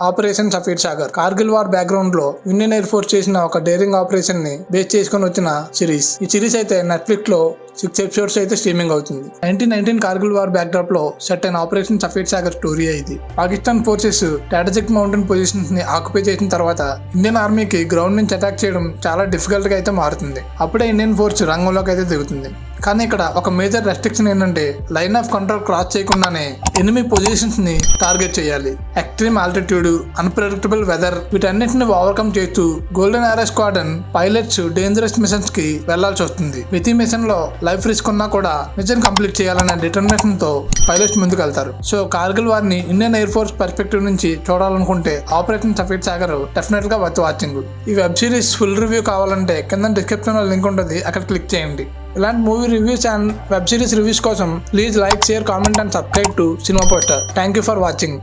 Operation Saphir Sagar. Kargil war background లో Indian air force చేసిన ఒక డేరింగ్ ఆపరేషన్ ని బేస్ చేసుకుని వచ్చిన సిరీస్. ఈ సిరీస్ అయితే నెట్ఫ్లిక్స్ లో 6 ఎపిసోడ్స్ అయితే స్ట్రీమింగ్ అవుతుంది. 1919 కార్గిల్ వార్ బ్యాక్డ్రాప్ లో సెట్ అయిన ఆపరేషన్ సఫీర్ సాగర్ స్టోరీ ఇది. Pakistan forces strategic mountain positions ని ఆక్యుపై చేసిన తర్వాత ఇండియన్ ఆర్మీకి గ్రౌండ్ నుంచి అటాక్ చేయడం చాలా డిఫికల్ట్ గా అయితే మారుతుంది. అప్పుడే ఇండియన్ ఫోర్స్ రంగంలోకి అయితే దిగుతుంది. కానీ ఇక్కడ ఒక మేజర్ రెస్ట్రిక్షన్ ఏంటంటే లైన్ ఆఫ్ కంట్రోల్ క్రాస్ చేయకుండానే ఎనిమీ పొజిషన్స్ ని టార్గెట్ చేయాలి. ఎక్స్ట్రీమ్ ఆల్టిట్యూడ్, అన్ప్రెడిక్టబుల్ వెదర్ వీటన్నిటిని ఓవర్కమ్ చేస్తూ గోల్డెన్ ఆరో స్క్వాడ్రన్ పైలట్స్ డేంజరస్ మిషన్స్ కి వెళ్లాల్సి వస్తుంది. ప్రతి మిషన్ లో లైఫ్ రిస్క్ ఉన్నా కూడా మిషన్ కంప్లీట్ చేయాలనే డిటర్మినేషన్ తో పైలట్స్ ముందుకు వెళ్తారు. సో కార్గిల్ వార్ ని ఇండియన్ ఎయిర్ ఫోర్స్ పర్స్పెక్టివ్ నుంచి చూడాలనుకుంటే ఆపరేషన్ సఫీర్ సాగర్ డెఫినెట్ గా వర్త్ వాచింగ్. ఈ వెబ్ సిరీస్ ఫుల్ రివ్యూ కావాలంటే కింద డిస్క్రిప్షన్ లో లింక్ ఉంటుంది, అక్కడ క్లిక్ చేయండి. ఇలాంటి movie reviews and web series reviews కోసం please like, share, comment and subscribe to cinema poster. Thank you for watching.